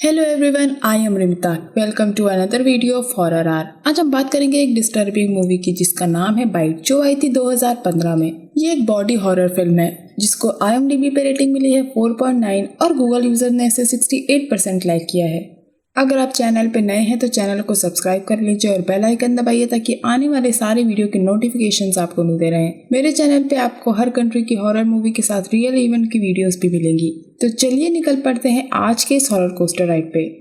Hello everyone, I am Rimita. Welcome to another video of horror R. आज हम बात करेंगे एक डिस्टर्बिंग मूवी की जिसका नाम है बाइट, जो आई थी 2015 में। ये एक बॉडी हॉरर फिल्म है जिसको IMDb पे रेटिंग मिली है 4.9 और गूगल यूजर ने इसे 68% लाइक किया है। अगर आप चैनल पे नए हैं तो चैनल को सब्सक्राइब कर लीजिए और बेल आइकन दबाइए ताकि आने वाले सारे वीडियो के नोटिफिकेशंस आपको मिलते रहें। मेरे चैनल पे आपको हर कंट्री की हॉरर मूवी के साथ रियल इवेंट की वीडियोस भी मिलेंगी। तो चलिए निकल पड़ते हैं आज के इस हॉरर कोस्टर राइड पे।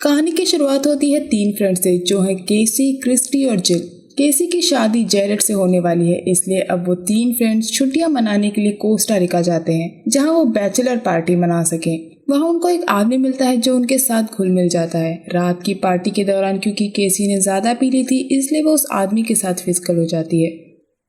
कहानी की शुरुआत होती है तीन फ्रेंड से, जो है केसी, क्रिस्टी और जिल। केसी की शादी जेरेड से होने वाली है, इसलिए अब वो तीन फ्रेंड्स छुट्टियां मनाने के लिए कोस्टा रिका जाते हैं, जहां वो बैचलर पार्टी मना सकें। वहां उनको एक आदमी मिलता है जो उनके साथ घुल मिल जाता है। रात की पार्टी के दौरान क्योंकि केसी ने ज्यादा पी ली थी, इसलिए वो उस आदमी के साथ फिजिकल हो जाती है।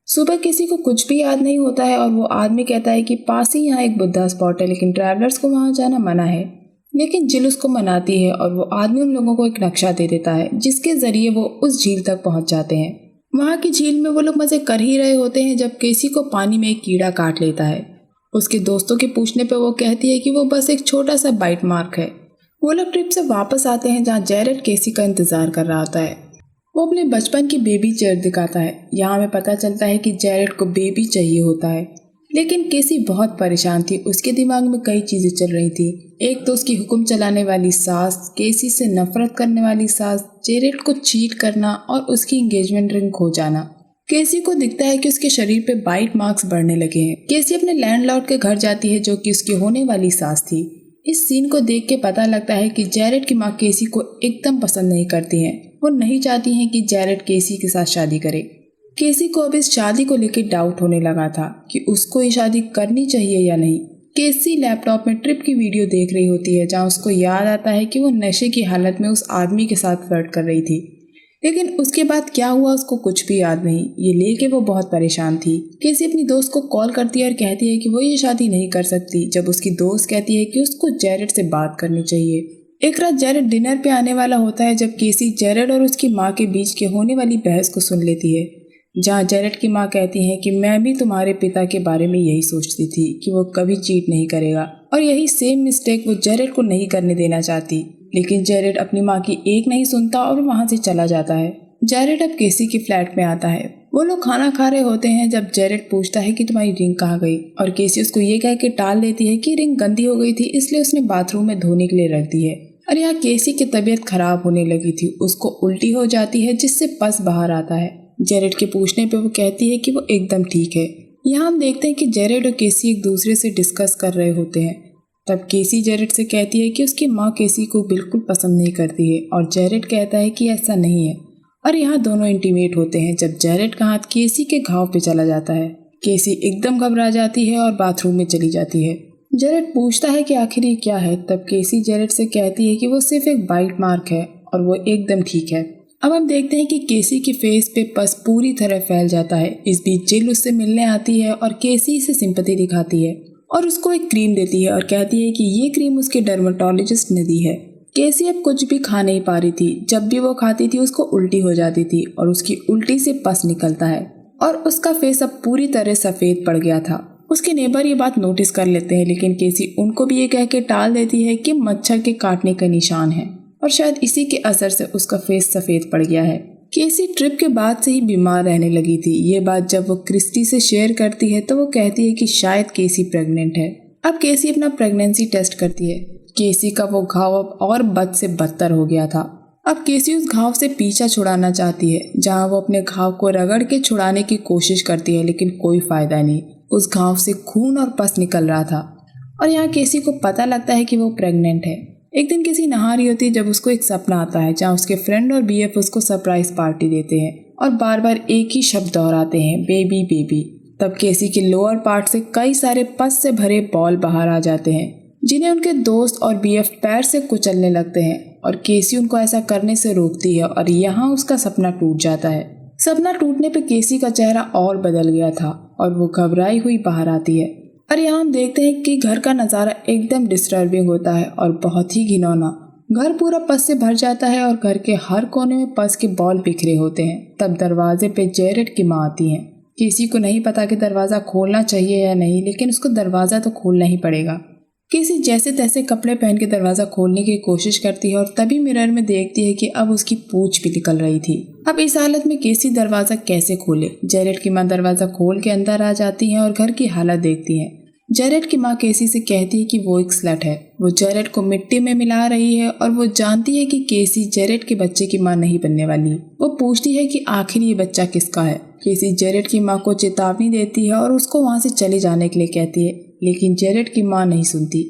सुबह किसी को कुछ भी याद नहीं होता है और वो आदमी कहता है कि पास ही यहाँ एक बुद्धा स्पॉट है, लेकिन ट्रैवलर्स को वहां जाना मना है। लेकिन जिल उसको मनाती है और वो आदमी उन लोगों को एक नक्शा दे देता है जिसके जरिए वो उस झील तक पहुंच जाते हैं। वहां की झील में वो लोग मजे कर ही रहे होते हैं जब केसी को पानी में एक कीड़ा काट लेता है। उसके दोस्तों के पूछने पे वो कहती है कि वो बस एक छोटा सा बाइट मार्क है। वो लोग ट्रिप से वापस आते हैं जहाँ जेरेड केसी का इंतजार कर रहा होता है। वो अपने बचपन की बेबी चेयर दिखाता है। यहाँ हमें पता चलता है कि जेरेड को बेबी चाहिए होता है, लेकिन केसी बहुत परेशान थी। उसके दिमाग में कई चीजें चल रही थी। एक तो उसकी हुक्म चलाने वाली सास, केसी से नफरत करने वाली सास, जेरेड को चीट करना और उसकी एंगेजमेंट रिंग खो जाना। केसी को दिखता है कि उसके शरीर पे बाइट मार्क्स बढ़ने लगे हैं। केसी अपने लैंडलॉर्ड के घर जाती है जो कि उसकी होने वाली सास थी। इस सीन को देख के पता लगता है कि जेरेड की माँ केसी को एकदम पसंद नहीं करती है। वो नहीं चाहती है कि जेरेड केसी के साथ शादी करे। केसी को अब इस शादी को लेकर डाउट होने लगा था कि उसको ये शादी करनी चाहिए या नहीं। केसी लैपटॉप में ट्रिप की वीडियो देख रही होती है जहां उसको याद आता है कि वो नशे की हालत में उस आदमी के साथ फ्लर्ट कर रही थी, लेकिन उसके बाद क्या हुआ उसको कुछ भी याद नहीं। ये लेके वो बहुत परेशान थी। केसी अपनी दोस्त को कॉल करती है और कहती है कि वो ये शादी नहीं कर सकती, जब उसकी दोस्त कहती है कि उसको जेरेड से बात करनी चाहिए। एक रात जेरेड डिनर पे आने वाला होता है जब केसी जेरेड और उसकी माँ के बीच के होने वाली बहस को सुन लेती है, जहाँ जेरेड की माँ कहती है कि मैं भी तुम्हारे पिता के बारे में यही सोचती थी कि वो कभी चीट नहीं करेगा, और यही सेम मिस्टेक वो जेरेड को नहीं करने देना चाहती। लेकिन जेरेड अपनी माँ की एक नहीं सुनता और वहाँ से चला जाता है। जेरेड अब केसी की फ्लैट में आता है। वो लोग खाना खा रहे होते हैं जब जेरेड पूछता है कि तुम्हारी रिंग कहाँ गई, और केसी उसको ये कह के टाल देती है कि रिंग गंदी हो गई थी, इसलिए उसने बाथरूम में धोने के लिए रख दी है। और यहाँ केसी की तबीयत खराब होने लगी थी। उसको उल्टी हो जाती है जिससे पस बाहर आता है। जेरेड के पूछने पे वो कहती है कि वो एकदम ठीक है। यहाँ हम देखते हैं कि जेरेड और केसी एक दूसरे से डिस्कस कर रहे होते हैं। तब केसी जेरेड से कहती है कि उसकी माँ केसी को बिल्कुल पसंद नहीं करती है, और जेरेड कहता है कि ऐसा नहीं है। और यहाँ दोनों इंटीमेट होते हैं जब जेरेड का हाथ केसी के घाव पे चला जाता है। केसी एकदम घबरा जाती है और बाथरूम में चली जाती है। जेरेड पूछता है कि आखिर ये क्या है। तब केसी जेरेड से कहती है कि वो सिर्फ एक बाइट मार्क है और वो एकदम ठीक है। अब हम देखते हैं कि केसी के फेस पे पस पूरी तरह फैल जाता है। इस बीच जिल उससे मिलने आती है और केसी से सिंपैथी दिखाती है और उसको एक क्रीम देती है और कहती है कि ये क्रीम उसके डर्मेटोलॉजिस्ट ने दी है। केसी अब कुछ भी खा नहीं पा रही थी। जब भी वो खाती थी उसको उल्टी हो जाती थी और उसकी उल्टी से पस निकलता है और उसका फेस अब पूरी तरह सफेद पड़ गया था। उसके नेबर ये बात नोटिस कर लेते हैं, लेकिन केसी उनको भी ये कह के टाल देती है कि मच्छर के काटने का निशान है, और शायद इसी के असर से उसका फेस सफेद पड़ गया है। केसी ट्रिप के बाद से ही बीमार रहने लगी थी। ये बात जब वो क्रिस्टी से शेयर करती है तो वो कहती है कि शायद केसी प्रेग्नेंट है। अब केसी अपना प्रेगनेंसी टेस्ट करती है। केसी का वो घाव अब और बद से बदतर हो गया था। अब केसी उस घाव से पीछा छुड़ाना चाहती है, जहाँ वो अपने घाव को रगड़ के छुड़ाने की कोशिश करती है, लेकिन कोई फायदा नहीं। उस घाव से खून और पस निकल रहा था। और यहाँ केसी को पता लगता है कि वो प्रेग्नेंट है। एक दिन केसी नहा रही होती है जब उसको एक सपना आता है जहाँ उसके फ्रेंड और बीएफ उसको सरप्राइज पार्टी देते हैं और बार बार एक ही शब्द दोहराते हैं, बेबी बेबी। तब केसी के लोअर पार्ट से कई सारे पस से भरे बॉल बाहर आ जाते हैं, जिन्हें उनके दोस्त और बीएफ पैर से कुचलने लगते हैं, और केसी उनको ऐसा करने से रोकती है और यहाँ उसका सपना टूट जाता है। सपना टूटने पे केसी का चेहरा और बदल गया था और वो घबराई हुई बाहर आती है। और यहाँ हम देखते हैं कि घर का नज़ारा एकदम डिस्टर्बिंग होता है और बहुत ही घिनौना। घर पूरा पस से भर जाता है और घर के हर कोने में पस के बॉल बिखरे होते हैं। तब दरवाजे पे जेरेड की माँ आती है। किसी को नहीं पता कि दरवाज़ा खोलना चाहिए या नहीं, लेकिन उसको दरवाज़ा तो खोलना ही पड़ेगा। किसी जैसे तैसे कपड़े पहन के दरवाज़ा खोलने की कोशिश करती है और तभी मिरर में देखती है कि अब उसकी पूंछ भी निकल रही थी। अब इस हालत में केसी दरवाज़ा कैसे खोले। जेरेड की माँ दरवाज़ा खोल के अंदर आ जाती है और घर की हालत देखती है। जेरेड की माँ केसी से कहती है कि वो एक स्लट है। वो जेरेड को मिट्टी में मिला रही है और वो जानती है कि केसी जेरेड के बच्चे की माँ नहीं बनने वाली। वो पूछती है कि आखिर ये बच्चा किसका है। केसी जेरेड की माँ को चेतावनी देती है और उसको वहाँ से चले जाने के लिए कहती है, लेकिन जेरेड की माँ नहीं सुनती।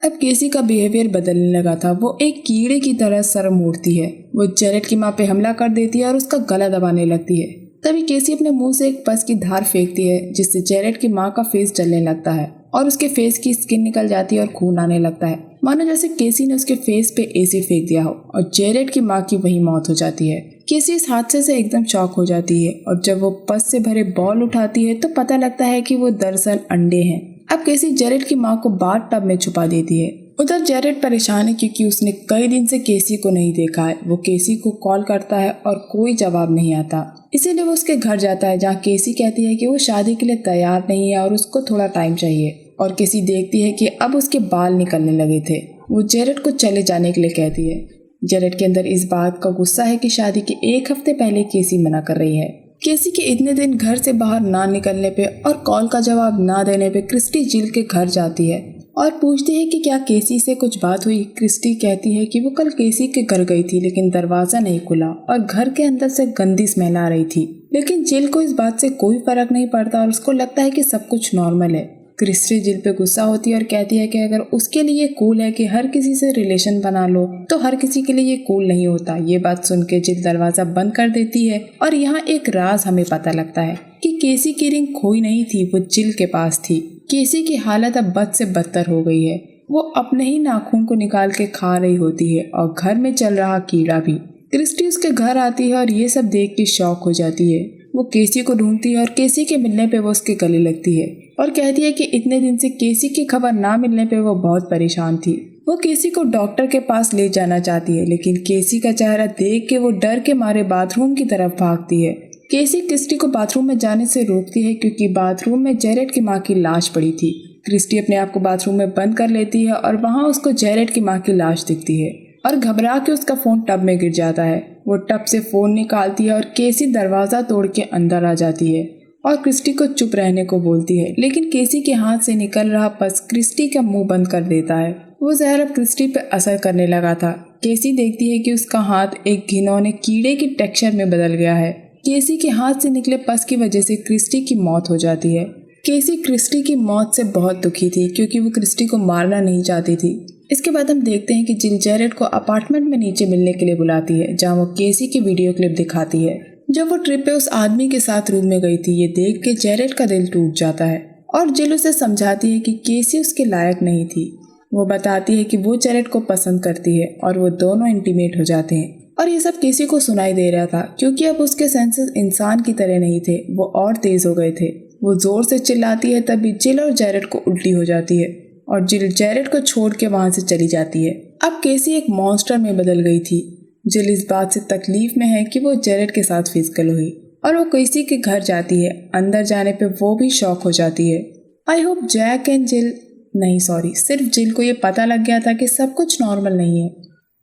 अब केसी का बिहेवियर बदलने लगा था। वो एक कीड़े की तरह सर मोड़ती है। वो जेरेड की माँ पे हमला कर देती है और उसका गला दबाने लगती है। तभी केसी अपने मुंह से एक पस की धार फेंकती है, जिससे जेरेड की माँ का फेस जलने लगता है और उसके फेस की स्किन निकल जाती है और खून आने लगता है, मानो जैसे केसी ने उसके फेस पे एसिड फेंक दिया हो। और जेरेड की माँ की वही मौत हो जाती है। केसी इस हादसे से एकदम शॉक हो जाती है और जब वो पस से भरे बॉल उठाती है तो पता लगता है कि वो दरअसल अंडे हैं। अब केसी जेरेड की माँ को बाथ टब में छुपा देती है। उधर जेरेड परेशान है क्योंकि उसने कई दिन से केसी को नहीं देखा है। वो केसी को कॉल करता है और कोई जवाब नहीं आता, इसीलिए वो उसके घर जाता है, जहाँ केसी कहती है कि वो शादी के लिए तैयार नहीं है और उसको थोड़ा टाइम चाहिए। और केसी देखती है कि अब उसके बाल निकलने लगे थे। वो जेरेड को चले जाने के लिए कहती है। जेरेड के अंदर इस बात का गुस्सा है कि शादी के एक हफ्ते पहले केसी मना कर रही है। केसी के इतने दिन घर से बाहर ना निकलने पे और कॉल का जवाब ना देने पे क्रिस्टी जिल के घर जाती है और पूछती है कि क्या केसी से कुछ बात हुई। क्रिस्टी कहती है कि वो कल केसी के घर गई थी, लेकिन दरवाजा नहीं खुला और घर के अंदर से गंदी स्मेल आ रही थी। लेकिन जिल को इस बात से कोई फर्क नहीं पड़ता और उसको लगता है कि सब कुछ नॉर्मल है। क्रिस्टी जिल पे गुस्सा होती है और कहती है कि अगर उसके लिए कूल है कि हर किसी से रिलेशन बना लो, तो हर किसी के लिए ये कूल नहीं होता। ये बात सुन के जिल दरवाजा बंद कर देती है और यहाँ एक राज हमें पता लगता है कि केसी की रिंग खोई नहीं थी, वो जिल के पास थी। केसी की हालत अब बद से बदतर हो गई है। वो अपने ही नाखून को निकाल के खा रही होती है और घर में चल रहा कीड़ा भी। क्रिस्टी उसके घर आती है और ये सब देख के शॉक हो जाती है। वो केसी को ढूंढती है और केसी के मिलने पे वो उसके गले लगती है और कहती है कि इतने दिन से केसी की खबर ना मिलने पे वो बहुत परेशान थी। वो केसी को डॉक्टर के पास ले जाना चाहती है, लेकिन केसी का चेहरा देख के वो डर के मारे बाथरूम की तरफ भागती है। केसी क्रिस्टी को बाथरूम में जाने से रोकती है क्योंकि बाथरूम में जेरेड की माँ की लाश पड़ी थी। क्रिस्टी अपने आप को बाथरूम में बंद कर लेती है और वहाँ उसको जेरेड की माँ की लाश दिखती है और घबरा के उसका फोन टब में गिर जाता है। वो टब से फोन निकालती है और केसी दरवाजा तोड़ के अंदर आ जाती है और क्रिस्टी को चुप रहने को बोलती है, लेकिन केसी के हाथ से निकल रहा पस क्रिस्टी का मुंह बंद कर देता है। वो जहर अब क्रिस्टी पे असर करने लगा था। केसी देखती है कि उसका हाथ एक घिनौने कीड़े की टेक्सचर में बदल गया है। केसी के हाथ से निकले पस की वजह से क्रिस्टी की मौत हो जाती है। केसी क्रिस्टी की मौत से बहुत दुखी थी क्योंकि वो क्रिस्टी को मारना नहीं चाहती थी। इसके बाद हम देखते हैं कि जिल जेरेड को अपार्टमेंट में नीचे मिलने के लिए बुलाती है, जहाँ वो केसी की वीडियो क्लिप दिखाती है जब वो ट्रिप पे उस आदमी के साथ रूम में गई थी। ये देख के जेरेड का दिल टूट जाता है और जिल उसे समझाती है कि केसी उसके लायक नहीं थी। वो बताती है कि वो जेरेड को पसंद करती है और वो दोनों इंटीमेट हो जाते हैं। और ये सब केसी को सुनाई दे रहा था क्योंकि अब उसके सेंसेस इंसान की तरह नहीं थे, वो और तेज हो गए थे। वो जोर से चिल्लाती है, तभी जिल और जेरेड को उल्टी हो जाती है और जिल जेरेड को छोड़ के वहाँ से चली जाती है। अब केसी एक मॉन्स्टर में बदल गई थी। जिल इस बात से तकलीफ में है कि वो जेरेड के साथ फिजिकल हुई और वो केसी के घर जाती है। अंदर जाने पे वो भी शॉक हो जाती है। आई होप जैक एंड जिल नहीं, सॉरी, सिर्फ जिल को ये पता लग गया था कि सब कुछ नॉर्मल नहीं है।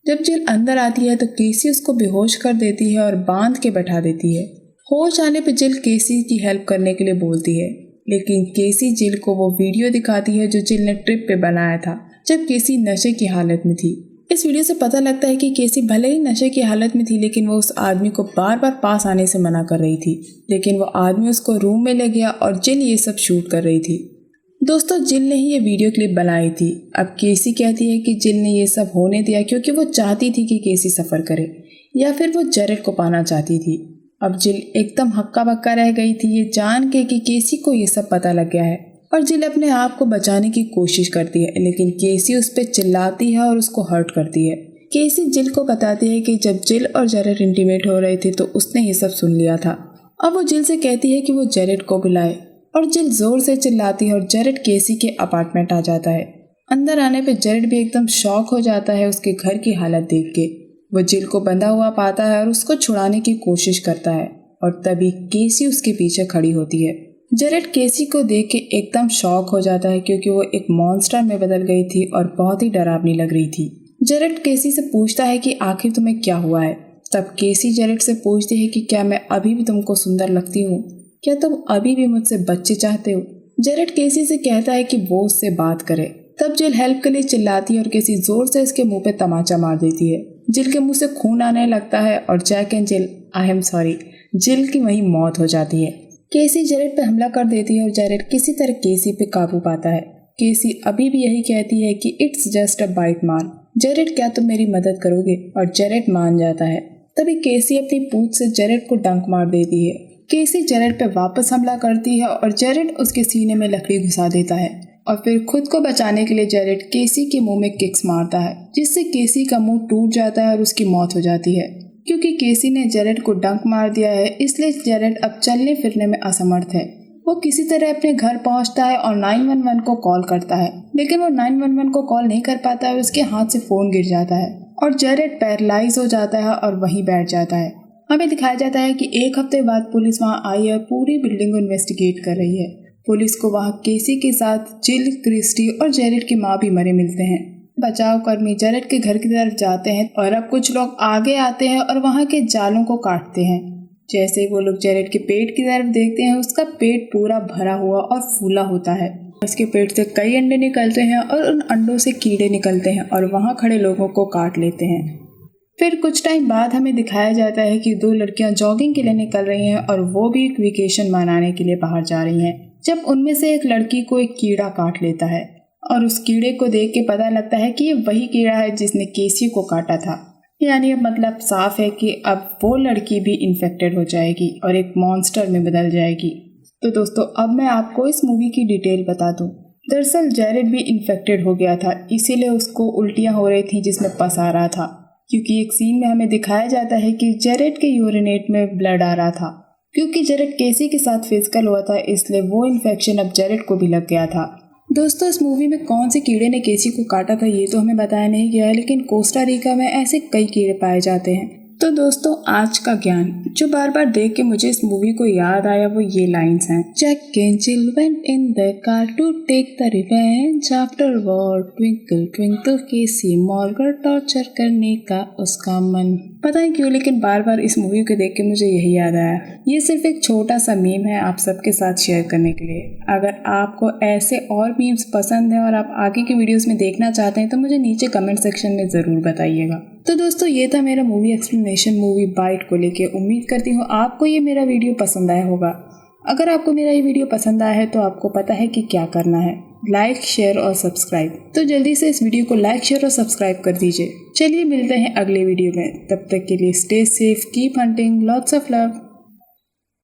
जब जिल अंदर आती है तो केसी उसको बेहोश कर देती है और बांध के बैठा देती है। होश आने पे जिल केसी की हेल्प करने के लिए बोलती है, लेकिन केसी जिल को वो वीडियो दिखाती है जो जिल ने ट्रिप पे बनाया था जब केसी नशे की हालत में थी। इस वीडियो से पता लगता है कि केसी भले ही नशे की हालत में थी, लेकिन वो उस आदमी को बार बार पास आने से मना कर रही थी। लेकिन वो आदमी उसको रूम में ले गया और जिल ये सब शूट कर रही थी। दोस्तों, जिल ने ही ये वीडियो क्लिप बनाई थी। अब केसी कहती है कि जिल ने ये सब होने दिया क्योंकि वो चाहती थी कि केसी सफ़र करे या फिर वो जेरेड को पाना चाहती थी। अब जिल एकदम हक्का बक्का रह गई थी ये जान के कि केसी को ये सब पता लग गया है और जिल अपने आप को बचाने की कोशिश करती है, लेकिन केसी उस पर चिल्लाती है और उसको हर्ट करती है। केसी जिल को बताती है कि जब जिल और जेरेड इंटीमेट हो रहे थे तो उसने ये सब सुन लिया था। अब वो जिल से कहती है कि वो जेरेड को बुलाए। और जिल जोर से चिल्लाती है और जेरेड केसी के अपार्टमेंट आ जाता है। अंदर आने पे जेरेड भी एकदम शॉक हो जाता है उसके घर की हालत देख के। वो जिल को बंधा हुआ पाता है और उसको छुड़ाने की कोशिश करता है और तभी केसी उसके पीछे खड़ी होती है। जेरेड केसी को देख के एकदम शॉक हो जाता है क्योंकि वो एक मॉन्स्टर में बदल गई थी और बहुत ही डरावनी लग रही थी। जेरेड केसी से पूछता है कि आखिर तुम्हें क्या हुआ है। तब केसी जेरेड से पूछती है कि क्या मैं अभी भी तुमको सुंदर लगती हूँ, क्या तुम अभी भी मुझसे बच्चे चाहते हो। जेरेड केसी से कहता है कि वो उससे बात करे। तब जिल हेल्प के लिए चिल्लाती है और केसी जोर से इसके मुंह पे तमाचा मार देती है। जिल के मुंह से खून आने लगता है और जैक एंड जिल आई एम सॉरी जिल की वहीं मौत हो जाती है। केसी जेरेड पे हमला कर देती है और जेरेड किसी तरह केसी पे काबू पाता है। केसी अभी भी यही कहती है कि इट्स जस्ट अ बाइट मान, जेरेड क्या तुम मेरी मदद करोगे, और जेरेड मान जाता है। तभी केसी अपनी पूंछ से जेरेड को डंक मार देती है। केसी जेरेड पे वापस हमला करती है और जेरेड उसके सीने में लकड़ी घुसा देता है और फिर खुद को बचाने के लिए जेरेड केसी के मुंह में किक्स मारता है जिससे केसी का मुंह टूट जाता है और उसकी मौत हो जाती है। क्योंकि केसी ने जेरेड को डंक मार दिया है इसलिए जेरेड अब चलने फिरने में असमर्थ है। वो किसी तरह अपने घर पहुंचता है और 911 को कॉल करता है, लेकिन वो 911 को कॉल नहीं कर पाता है और उसके हाथ से फोन गिर जाता है और जेरेड पैरालाइज हो जाता है और वहीं बैठ जाता है। हमें दिखाया जाता है कि एक हफ्ते बाद पुलिस वहां आई है, पूरी बिल्डिंग को इन्वेस्टिगेट कर रही है। पुलिस को वहां केसी के साथ जिल, क्रिस्टी और जेरेड की माँ भी मरे मिलते हैं। बचाव कर्मी जेरेड के घर की तरफ जाते हैं और अब कुछ लोग आगे आते हैं और वहां के जालों को काटते हैं। जैसे ही वो लोग जेरेड के पेट की तरफ देखते हैं, उसका पेट पूरा भरा हुआ और फूला होता है। उसके पेट से कई अंडे निकलते हैं और उन अंडों से कीड़े निकलते हैं और वहां खड़े लोगों को काट लेते हैं। फिर कुछ टाइम बाद हमें दिखाया जाता है कि दो लड़कियां जॉगिंग के लिए निकल रही हैं और वो भी एक वेकेशन मनाने के लिए बाहर जा रही हैं, जब उनमें से एक लड़की को एक कीड़ा काट लेता है और उस कीड़े को देख के पता लगता है कि ये वही कीड़ा है जिसने केसी को काटा था। यानी अब मतलब साफ है कि अब वो लड़की भी इन्फेक्टेड हो जाएगी और एक मॉन्स्टर में बदल जाएगी। तो दोस्तों अब मैं आपको इस मूवी की डिटेल बता दूं। दरअसल जेरेड भी इन्फेक्टेड हो गया था, इसीलिए उसको उल्टियाँ हो रही थी जिसमें पस आ रहा था। क्योंकि एक सीन में हमें दिखाया जाता है कि जेरेड के यूरिनेट में ब्लड आ रहा था। क्योंकि जेरेड केसी के साथ फिजिकल हुआ था इसलिए वो इन्फेक्शन अब जेरेड को भी लग गया था। दोस्तों इस मूवी में कौन से कीड़े ने केसी को काटा था ये तो हमें बताया नहीं गया है, लेकिन कोस्टा रिका में ऐसे कई कीड़े पाए जाते हैं। तो दोस्तों आज का ज्ञान जो बार बार देख के मुझे इस मूवी को याद आया वो ये लाइंस हैं। Jack and Jill went in the car to take the revenge after war, twinkle twinkle केसी मॉर्गर टॉर्चर करने का उसका मन। पता नहीं क्यों लेकिन बार बार इस मूवी को देख के मुझे यही याद आया। ये सिर्फ एक छोटा सा मीम है आप सबके साथ शेयर करने के लिए। अगर आपको ऐसे और मीम्स पसंद है और आप आगे की वीडियोस में देखना चाहते हैं तो मुझे नीचे कमेंट सेक्शन में ज़रूर बताइएगा। तो दोस्तों ये था मेरा मूवी एक्सप्लेनेशन मूवी बाइट को लेके। उम्मीद करती हूँ आपको ये मेरा वीडियो पसंद आया होगा। अगर आपको मेरा ये वीडियो पसंद आया है तो आपको पता है कि क्या करना है, लाइक शेयर और सब्सक्राइब। तो जल्दी से इस वीडियो को लाइक शेयर और सब्सक्राइब कर दीजिए। चलिए मिलते हैं अगले वीडियो में, तब तक के लिए stay safe, keep hunting, lots of love.